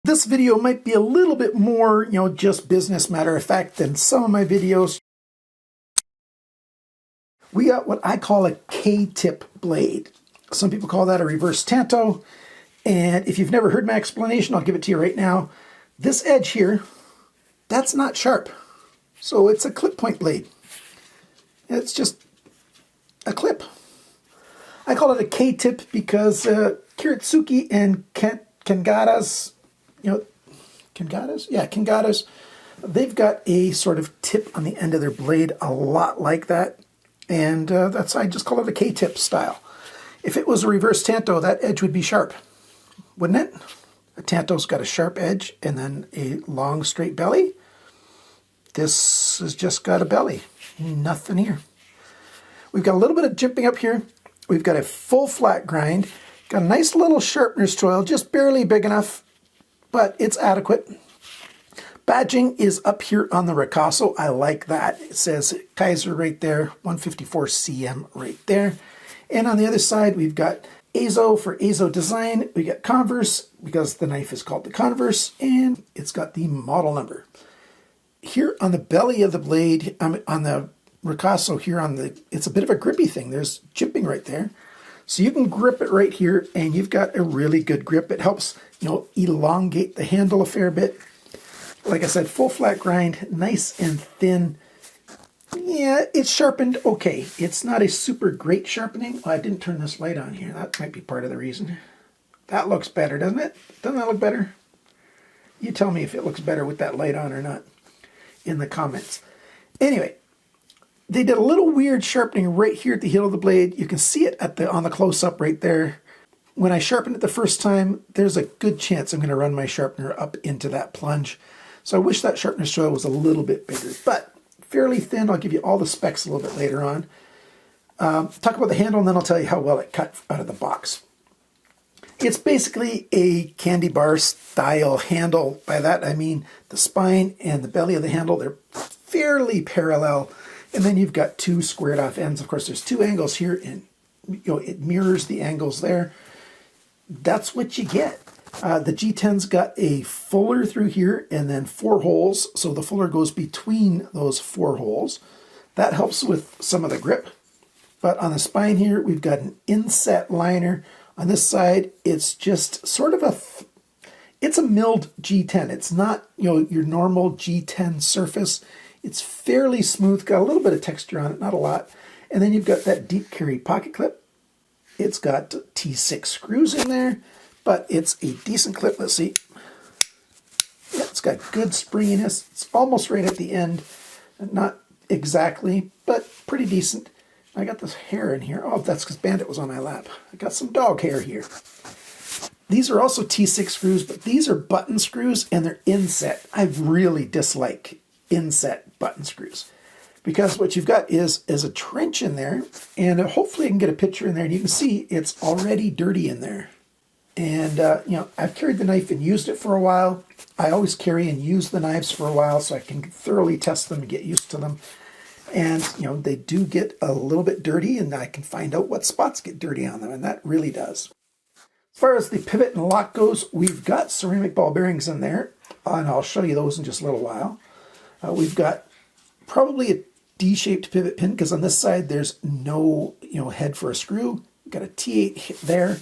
This video might be a little bit more, just business matter of fact than some of my videos. We got what I call a K-tip blade. Some people call that a reverse tanto. And if you've never heard my explanation, I'll give it to you right now. This edge here, that's not sharp. So it's a clip point blade. It's just a clip. I call it a K-tip because Kiritsuki and Kangatas, Kangatas, they've got a sort of tip on the end of their blade a lot like that. And I just call it a K-tip style. If it was a reverse tanto, that edge would be sharp, wouldn't it? A tanto's got a sharp edge and then a long straight belly. This has just got a belly, nothing here. We've got a little bit of jimping up here. We've got a full flat grind. Got a nice little sharpener's choil, just barely big enough, but it's adequate. Badging is up here on the ricasso. I like that. It says Kizer right there, 154cm right there. And on the other side, we've got Azo for Azo design. We got Converse because the knife is called the Converse, and it's got the model number. Here on the belly of the blade, on the ricasso here it's a bit of a grippy thing. There's jimping right there. So you can grip it right here, and you've got a really good grip. It helps, elongate the handle a fair bit. Like I said, full flat grind, nice and thin. Yeah, it's sharpened okay. It's not a super great sharpening. Oh, I didn't turn this light on here. That might be part of the reason. That looks better, doesn't it? Doesn't that look better? You tell me if it looks better with that light on or not in the comments. Anyway, they did a little weird sharpening right here at the heel of the blade. You can see it on the close-up right there. When I sharpened it the first time, there's a good chance I'm going to run my sharpener up into that plunge. So I wish that sharpener's choil was a little bit bigger, but fairly thin. I'll give you all the specs a little bit later on. Talk about the handle, and then I'll tell you how well it cut out of the box. It's basically a candy bar style handle. By that I mean the spine and the belly of the handle, they're fairly parallel. And then you've got two squared off ends. Of course, there's two angles here, and it mirrors the angles there. That's what you get. The G10's got a fuller through here and then 4 holes, so the fuller goes between those 4 holes. That helps with some of the grip. But on the spine here, we've got an inset liner. On this side, it's just sort of it's a milled G10. It's not, your normal G10 surface. It's fairly smooth, got a little bit of texture on it, not a lot. And then you've got that deep carry pocket clip. It's got T6 screws in there, but it's a decent clip. Let's see. Yeah, it's got good springiness. It's almost right at the end. Not exactly, but pretty decent. I got this hair in here. Oh, that's because Bandit was on my lap. I got some dog hair here. These are also T6 screws, but these are button screws, and they're inset. I really dislike inset button screws because what you've got is a trench in there, and hopefully I can get a picture in there, and you can see it's already dirty in there. And, I've carried the knife and used it for a while. I always carry and use the knives for a while so I can thoroughly test them and get used to them. And, they do get a little bit dirty, and I can find out what spots get dirty on them, and that really does. As far as the pivot and lock goes, we've got ceramic ball bearings in there, and I'll show you those in just a little while. We've got probably a D-shaped pivot pin because on this side there's no, head for a screw. We've got a T8 there.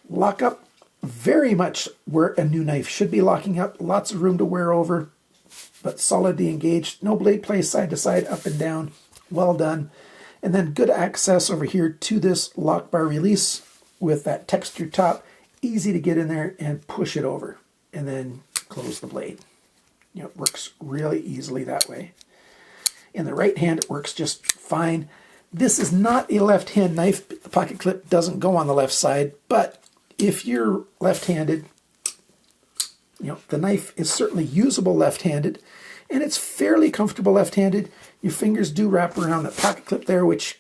Lock up very much where a new knife should be locking up. Lots of room to wear over, but solidly engaged. No blade play side to side, up and down. Well done. And then good access over here to this lock bar release with that textured top. Easy to get in there and push it over and then close the blade. It works really easily that way. In the right hand, it works just fine. This is not a left-hand knife. The pocket clip doesn't go on the left side, but if you're left-handed, the knife is certainly usable left-handed, and it's fairly comfortable left-handed. Your fingers do wrap around that pocket clip there, which,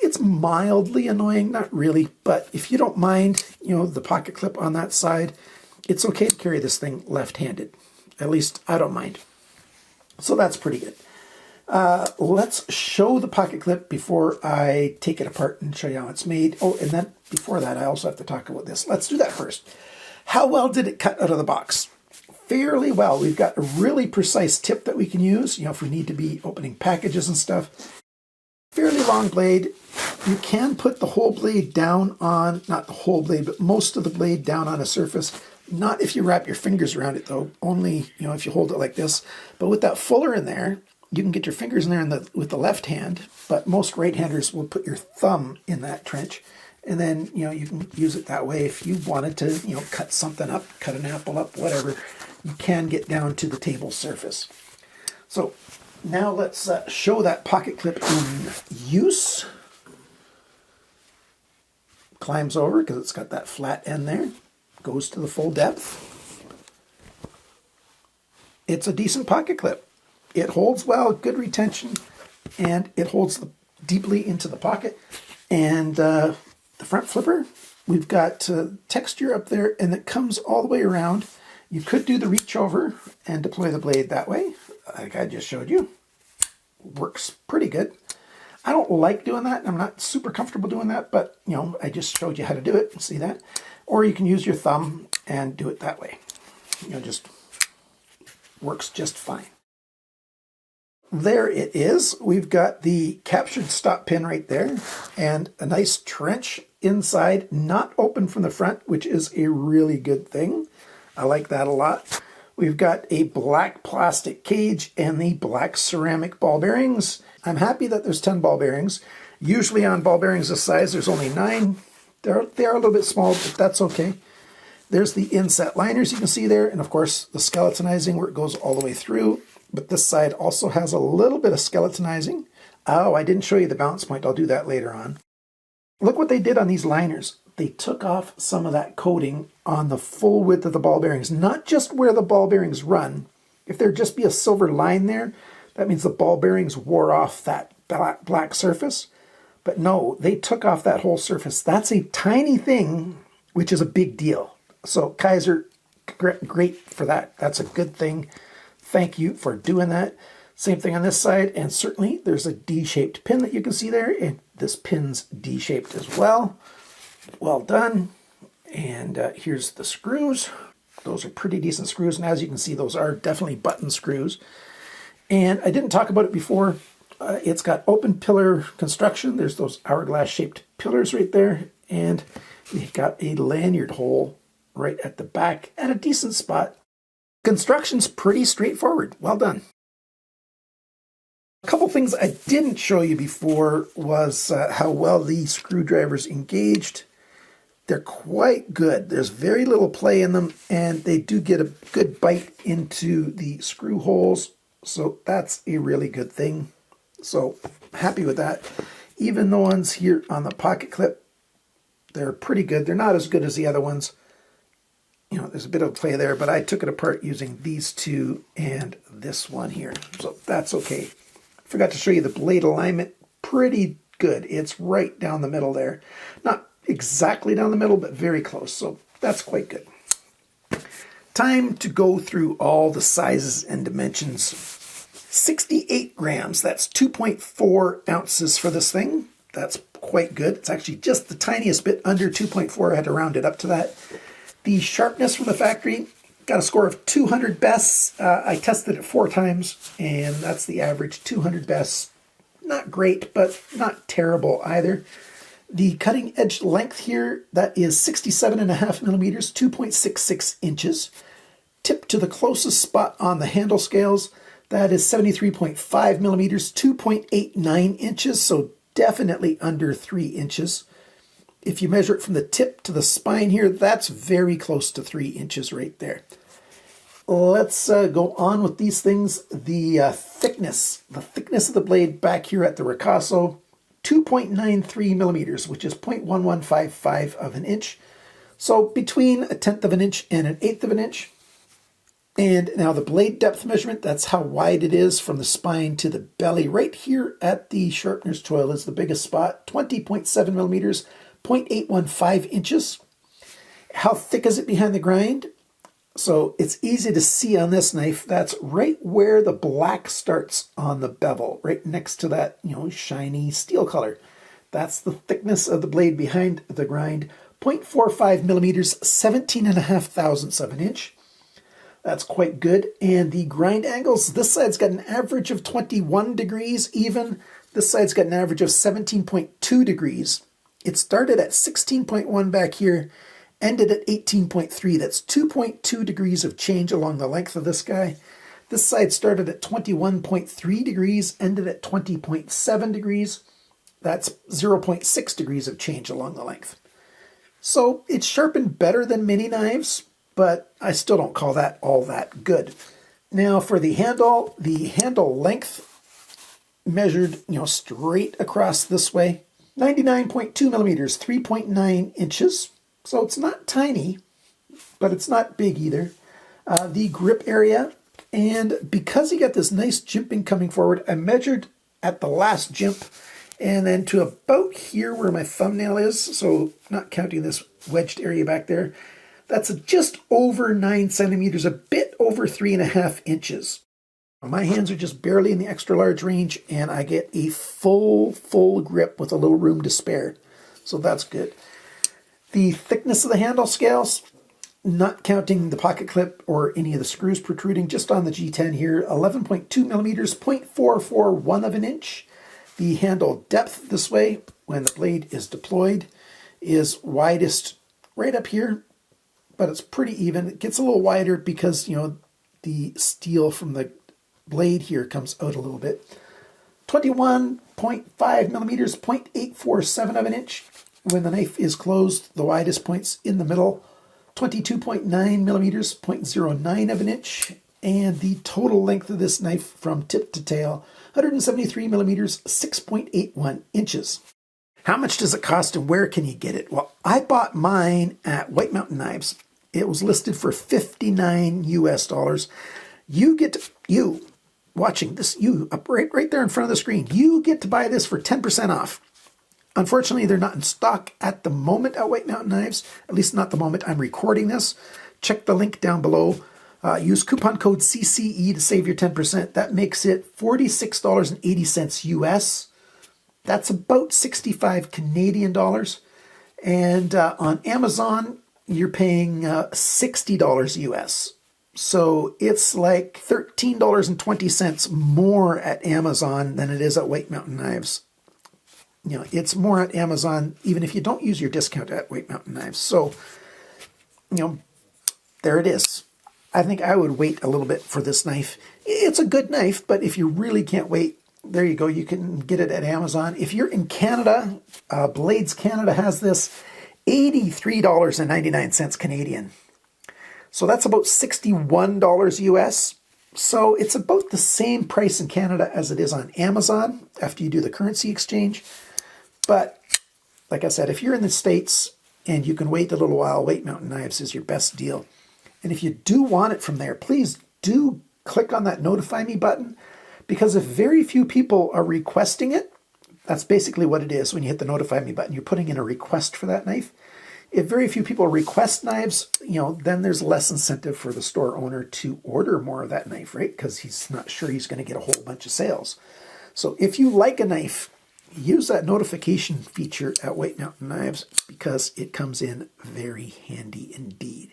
it's mildly annoying, not really, but if you don't mind, the pocket clip on that side, it's okay to carry this thing left-handed. At least I don't mind. So that's pretty good. Let's show the pocket clip before I take it apart and show you how it's made. Oh, and then before that, I also have to talk about this. Let's do that first. How well did it cut out of the box? Fairly well. We've got a really precise tip that we can use, if we need to be opening packages and stuff. Fairly long blade. You can put the whole blade down on, not the whole blade, but most of the blade down on a surface. Not if you wrap your fingers around it though, only, if you hold it like this. But with that fuller in there, you can get your fingers in there with the left hand, but most right-handers will put your thumb in that trench. And then, you can use it that way if you wanted to, cut something up, cut an apple up, whatever. You can get down to the table surface. So now let's show that pocket clip in use. Climbs over because it's got that flat end there. Goes to the full depth. It's a decent pocket clip. It holds well, good retention, and it holds deeply into the pocket. And the front flipper, we've got texture up there, and it comes all the way around. You could do the reach over and deploy the blade that way, like I just showed you. Works pretty good. I don't like doing that. I'm not super comfortable doing that, but I just showed you how to do it. See that? Or you can use your thumb and do it that way. Just works just fine. There it is. We've got the captured stop pin right there and a nice trench inside, not open from the front, which is a really good thing. I like that a lot. We've got a black plastic cage and the black ceramic ball bearings. I'm happy that there's 10 ball bearings. Usually on ball bearings this size, there's only 9. They are a little bit small, but that's okay. There's the inset liners you can see there, and of course the skeletonizing where it goes all the way through. But this side also has a little bit of skeletonizing. Oh, I didn't show you the balance point. I'll do that later on. Look what they did on these liners. They took off some of that coating on the full width of the ball bearings, not just where the ball bearings run. If there'd just be a silver line there, that means the ball bearings wore off that black surface. But no, they took off that whole surface. That's a tiny thing, which is a big deal. So Kizer, great for that. That's a good thing. Thank you for doing that. Same thing on this side, and certainly there's a D-shaped pin that you can see there, and this pin's D-shaped as well. Well done. And here's the screws. Those are pretty decent screws, and as you can see, those are definitely button screws. And I didn't talk about it before. It's got open pillar construction. There's those hourglass-shaped pillars right there, and we've got a lanyard hole right at the back at a decent spot. Construction's pretty straightforward. Well done. A couple things I didn't show you before was how well the screwdrivers engaged. They're quite good. There's very little play in them, and they do get a good bite into the screw holes, so that's a really good thing. So happy with that. Even the ones here on the pocket clip, they're pretty good. They're not as good as the other ones. There's a bit of play there, but I took it apart using these two and this one here. So that's okay. Forgot to show you the blade alignment. Pretty good. It's right down the middle there. Not exactly down the middle, but very close. So that's quite good. Time to go through all the sizes and dimensions. 68 grams. That's 2.4 ounces for this thing. That's quite good. It's actually just the tiniest bit under 2.4. I had to round it up to that. The sharpness from the factory, got a score of 200 bests. I tested it 4 times, and that's the average, 200 bests. Not great, but not terrible either. The cutting edge length here, that is 67.5 millimeters, 2.66 inches. Tip to the closest spot on the handle scales, that is 73.5 millimeters, 2.89 inches, so definitely under 3 inches. If you measure it from the tip to the spine here, that's very close to 3 inches right there. Let's go on with these things. The thickness of the blade back here at the ricasso, 2.93 millimeters, which is 0.1155 of an inch. So between 1/10 of an inch and 1/8 of an inch. And now the blade depth measurement, that's how wide it is from the spine to the belly. Right here at the sharpener's choil is the biggest spot, 20.7 millimeters, 0.815 inches. How thick is it behind the grind? So it's easy to see on this knife. That's right where the black starts on the bevel, right next to that, shiny steel color. That's the thickness of the blade behind the grind, 0.45 millimeters, 17.5 thousandths of an inch. That's quite good. And the grind angles, this side's got an average of 21 degrees even. This side's got an average of 17.2 degrees. It started at 16.1 back here, ended at 18.3. That's 2.2 degrees of change along the length of this guy. This side started at 21.3 degrees, ended at 20.7 degrees. That's 0.6 degrees of change along the length. So it's sharpened better than mini knives, but I still don't call that all that good. Now for the handle length measured, straight across this way, 99.2 millimeters, 3.9 inches. So it's not tiny, but it's not big either. The grip area, and because you got this nice jimping coming forward, I measured at the last jimp and then to about here where my thumbnail is, so not counting this wedged area back there, that's just over 9 centimeters, a bit over 3.5 inches. My hands are just barely in the extra large range, and I get a full grip with a little room to spare. So that's good. The thickness of the handle scales, not counting the pocket clip or any of the screws protruding, just on the G10 here, 11.2 millimeters, 0.441 of an inch. The handle depth this way, when the blade is deployed, is widest right up here, but it's pretty even. It gets a little wider because, the steel from the blade here comes out a little bit. 21.5 millimeters, 0.847 of an inch. When the knife is closed, the widest point's in the middle. 22.9 millimeters, 0.09 of an inch. And the total length of this knife from tip to tail, 173 millimeters, 6.81 inches. How much does it cost and where can you get it? Well, I bought mine at White Mountain Knives. It was listed for $59 US. You watching this, you up right there in front of the screen, you get to buy this for 10% off. Unfortunately, they're not in stock at the moment at White Mountain Knives, at least not the moment I'm recording this. Check the link down below. Use coupon code CCE to save your 10%. That makes it $46.80 US. That's about 65 Canadian dollars. And on Amazon, you're paying $60 US. So it's like $13.20 more at Amazon than it is at White Mountain Knives. It's more at Amazon, even if you don't use your discount at White Mountain Knives. So, there it is. I think I would wait a little bit for this knife. It's a good knife, but if you really can't wait, there you go. You can get it at Amazon. If you're in Canada, Blades Canada has this, $83.99 Canadian. So that's about $61 US. So it's about the same price in Canada as it is on Amazon after you do the currency exchange. But like I said, if you're in the States and you can wait a little while, White Mountain Knives is your best deal. And if you do want it from there, please do click on that notify me button, because if very few people are requesting it, that's basically what it is when you hit the notify me button. You're putting in a request for that knife. If very few people request knives, then there's less incentive for the store owner to order more of that knife, right? Because he's not sure he's going to get a whole bunch of sales. So if you like a knife, use that notification feature at White Mountain Knives because it comes in very handy indeed.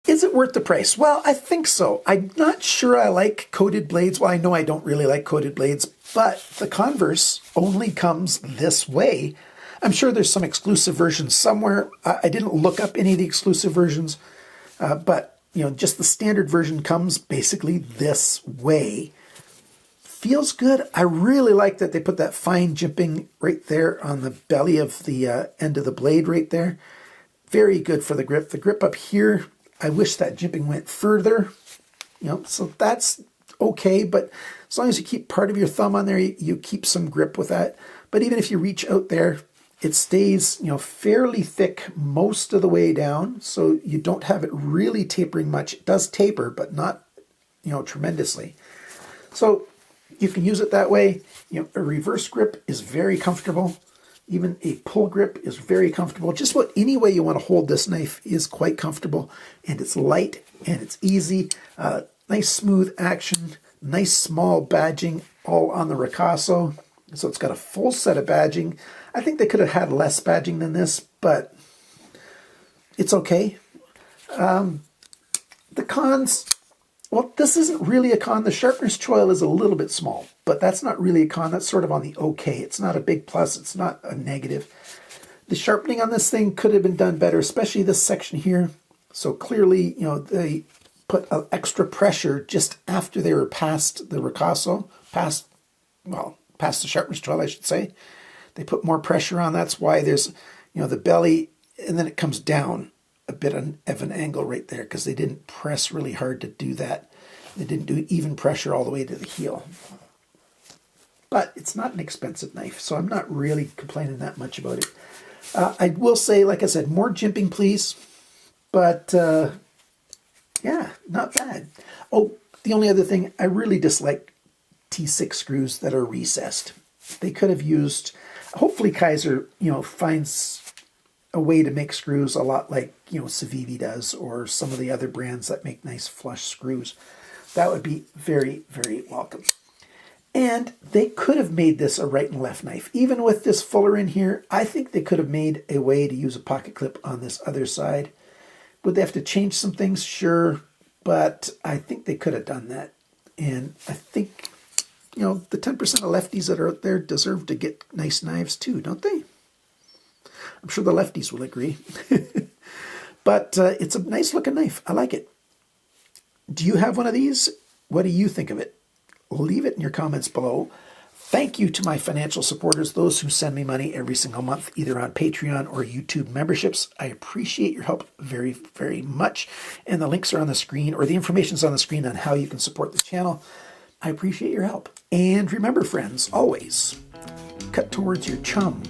Is it worth the price? Well, I think so. I'm not sure I like coated blades. Well, I know I don't really like coated blades, but the Converse only comes this way. I'm sure there's some exclusive versions somewhere. I didn't look up any of the exclusive versions, but just the standard version comes basically this way. Feels good. I really like that they put that fine jimping right there on the belly of the end of the blade right there. Very good for the grip. The grip up here, I wish that jimping went further. So that's okay, but as long as you keep part of your thumb on there, you keep some grip with that. But even if you reach out there, it stays, fairly thick most of the way down, so you don't have it really tapering much. It does taper, but not, tremendously. So you can use it that way. A reverse grip is very comfortable. Even a pull grip is very comfortable. Just about any way you want to hold this knife is quite comfortable, and it's light and it's easy. Nice smooth action, nice small badging, all on the ricasso. So it's got a full set of badging. I think they could have had less badging than this, but it's okay. The cons, well, this isn't really a con. The sharpener's choil is a little bit small, but that's not really a con. That's sort of on the okay. It's not a big plus. It's not a negative. The sharpening on this thing could have been done better, especially this section here. So clearly, you know, they put extra pressure just after they were past the ricasso, past the sharpener's choil, I should say. They put more pressure on. That's why there's, you know, the belly, and then it comes down a bit of an angle right there because they didn't press really hard to do that. They didn't do even pressure all the way to the heel. But it's not an expensive knife, so I'm not really complaining that much about it. I will say, like I said, more jimping, please. But, yeah, not bad. Oh, the only other thing, I really dislike T6 screws that are recessed. They could have used, hopefully Kizer, you know, finds a way to make screws a lot like, you know, Civivi does, or some of the other brands that make nice flush screws. That would be very, very welcome. And they could have made this a right and left knife. Even with this fuller in here, I think they could have made a way to use a pocket clip on this other side. Would they have to change some things? Sure. But I think they could have done that. And I think, you know, the 10% of lefties that are out there deserve to get nice knives too, don't they? I'm sure the lefties will agree. But it's a nice looking knife. I like it. Do you have one of these? What do you think of it? Leave it in your comments below. Thank you to my financial supporters, those who send me money every single month, either on Patreon or YouTube memberships. I appreciate your help very, very much. And the links are on the screen, or the information's on the screen on how you can support the channel. I appreciate your help. And remember, friends, always cut towards your chum.